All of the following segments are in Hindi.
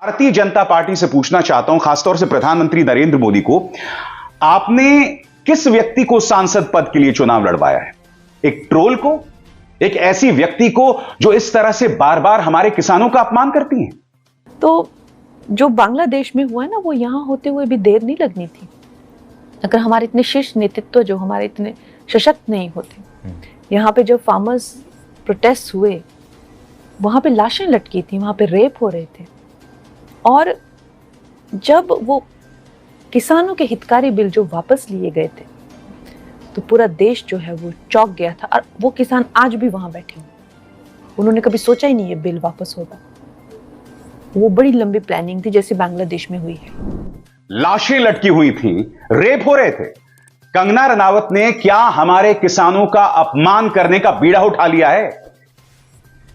भारतीय जनता पार्टी से पूछना चाहता हूं, खासतौर से प्रधानमंत्री नरेंद्र मोदी को, आपने किस व्यक्ति को सांसद पद के लिए चुनाव लड़वाया है? एक ट्रोल को, एक ऐसी व्यक्ति को जो इस तरह से बार बार हमारे किसानों का अपमान करती हैं? तो जो बांग्लादेश में हुआ है ना, वो यहां होते हुए भी देर नहीं लगनी थी। अगर हमारे इतने शीर्ष नेतृत्व जो हमारे इतने सशक्त नहीं होते, यहाँ पे जब फार्मर्स प्रोटेस्ट हुए, वहां पे लाशें लटकी थी, वहां पे रेप हो रहे थे, और जब वो किसानों के हितकारी बिल जो वापस लिए गए थे, तो पूरा देश जो है वो चौंक गया था। और वो किसान आज भी वहां बैठे हैं, उन्होंने कभी सोचा ही नहीं ये बिल वापस होगा। वो बड़ी लंबी प्लानिंग थी, जैसे बांग्लादेश में हुई है। लाशें लटकी हुई थी, रेप हो रहे थे। कंगना रनावत ने क्या हमारे किसानों का अपमान करने का बीड़ा उठा लिया है?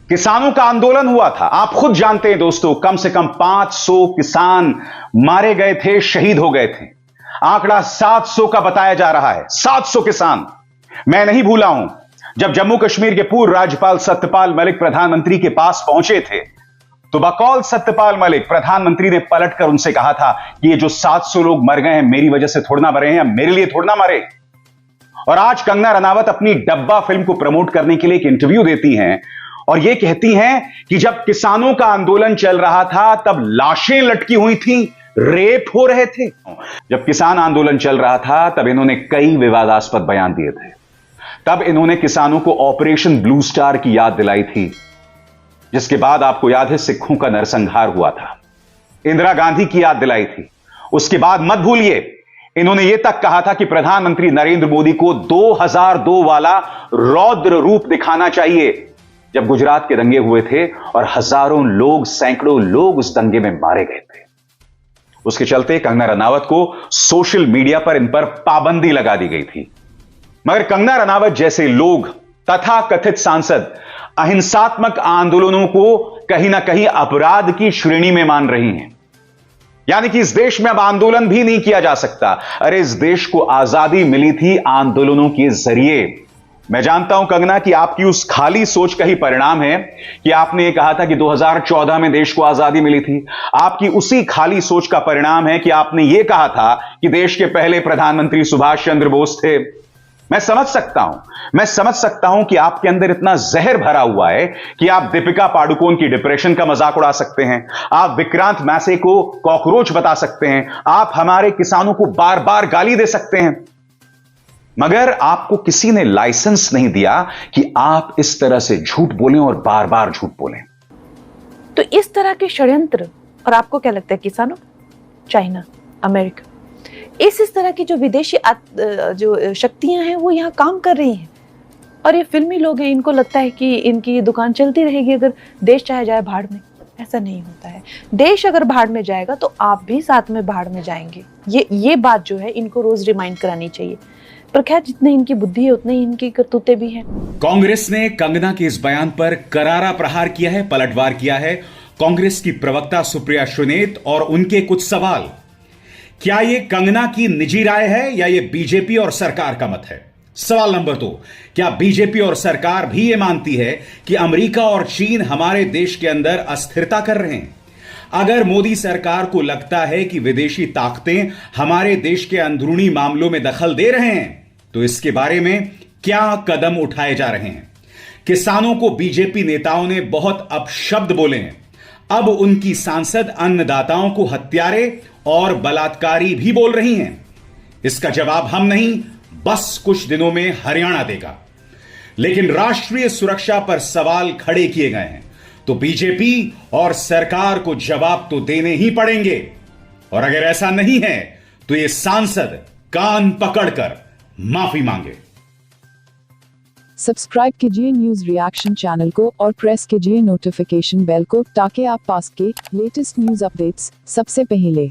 किसानों का आंदोलन हुआ था, आप खुद जानते हैं दोस्तों, कम से कम 500 किसान मारे गए थे, शहीद हो गए थे। आंकड़ा 700 का बताया जा रहा है। 700 किसान। मैं नहीं भूला हूं, जब जम्मू कश्मीर के पूर्व राज्यपाल सत्यपाल मलिक प्रधानमंत्री के पास पहुंचे थे, तो बकौल सत्यपाल मलिक प्रधानमंत्री ने पलटकर उनसे कहा था कि ये जो 700 लोग मर गए हैं, मेरी वजह से थोड़ा ना मरे हैं, मेरे लिए थोड़ा ना मरे। और आज कंगना रनावत अपनी डब्बा फिल्म को प्रमोट करने के लिए एक इंटरव्यू देती हैं और यह कहती हैं कि जब किसानों का आंदोलन चल रहा था, तब लाशें लटकी हुई थी, रेप हो रहे थे। जब किसान आंदोलन चल रहा था, तब इन्होंने कई विवादास्पद बयान दिए थे। तब इन्होंने किसानों को ऑपरेशन ब्लू स्टार की याद दिलाई थी, जिसके बाद आपको याद है सिखों का नरसंहार हुआ था। इंदिरा गांधी की याद दिलाई थी। उसके बाद मत भूलिए, इन्होंने यह तक कहा था कि प्रधानमंत्री नरेंद्र मोदी को 2002 वाला रौद्र रूप दिखाना चाहिए, जब गुजरात के दंगे हुए थे और हजारों लोग, सैकड़ों लोग उस दंगे में मारे गए थे। उसके चलते कंगना रनावत को सोशल मीडिया पर इन पर पाबंदी लगा दी गई थी। मगर कंगना रनावत जैसे लोग, तथा कथित सांसद, अहिंसात्मक आंदोलनों को कहीं ना कहीं अपराध की श्रेणी में मान रही हैं। यानी कि इस देश में अब आंदोलन भी नहीं किया जा सकता। अरे इस देश को आजादी मिली थी आंदोलनों के जरिए। मैं जानता हूं कंगना कि आपकी उस खाली सोच का ही परिणाम है कि आपने ये कहा था कि 2014 में देश को आजादी मिली थी। आपकी उसी खाली सोच का परिणाम है कि आपने ये कहा था कि देश के पहले प्रधानमंत्री सुभाष चंद्र बोस थे। मैं समझ सकता हूं कि आपके अंदर इतना जहर भरा हुआ है कि आप दीपिका पादुकोण की डिप्रेशन का मजाक उड़ा सकते हैं, आप विक्रांत मैसे को कॉकरोच बता सकते हैं, आप हमारे किसानों को बार बार गाली दे सकते हैं, मगर आपको किसी ने लाइसेंस नहीं दिया कि आप इस तरह से झूठ बोलें और बार बार झूठ बोलें। तो इस तरह के षड्यंत्र, और आपको क्या लगता है किसानों, चाइना, अमेरिका, इस तरह की जो विदेशी जो शक्तियां हैं वो यहाँ काम कर रही हैं, और ये फिल्मी लोग हैं, इनको लगता है कि इनकी ये दुकान चलती रहेगी अगर देश चाहे जाए भाड़ में। ऐसा नहीं होता है। देश अगर भाड़ में जाएगा तो आप भी साथ में भाड़ में जाएंगे। ये बात जो है इनको रोज रिमाइंड करानी चाहिए। पर खैर, जितनी इनकी बुद्धि है उतनी इनकी करतूतें भी हैं। कांग्रेस ने कंगना के इस बयान पर करारा प्रहार किया है, पलटवार किया है। कांग्रेस की प्रवक्ता सुप्रिया सुनेत और उनके कुछ सवाल। क्या यह कंगना की निजी राय है या यह बीजेपी और सरकार का मत है? सवाल नंबर 2, क्या बीजेपी और सरकार भी यह मानती है कि अमेरिका और चीन हमारे देश के अंदर अस्थिरता कर रहे हैं? अगर मोदी सरकार को लगता है कि विदेशी ताकतें हमारे देश के अंदरूनी मामलों में दखल दे रहे हैं, तो इसके बारे में क्या कदम उठाए जा रहे हैं? किसानों को बीजेपी नेताओं ने बहुत अपशब्द बोले हैं। अब उनकी सांसद अन्नदाताओं को हत्यारे और बलात्कारी भी बोल रही हैं। इसका जवाब हम नहीं, बस कुछ दिनों में हरियाणा देगा। लेकिन राष्ट्रीय सुरक्षा पर सवाल खड़े किए गए हैं, तो बीजेपी और सरकार को जवाब तो देने ही पड़ेंगे। और अगर ऐसा नहीं है तो ये सांसद कान पकड़कर माफी मांगे। सब्सक्राइब कीजिए न्यूज रिएक्शन चैनल को और प्रेस कीजिए नोटिफिकेशन बेल को, ताकि आप पास के लेटेस्ट न्यूज अपडेट्स सबसे पहले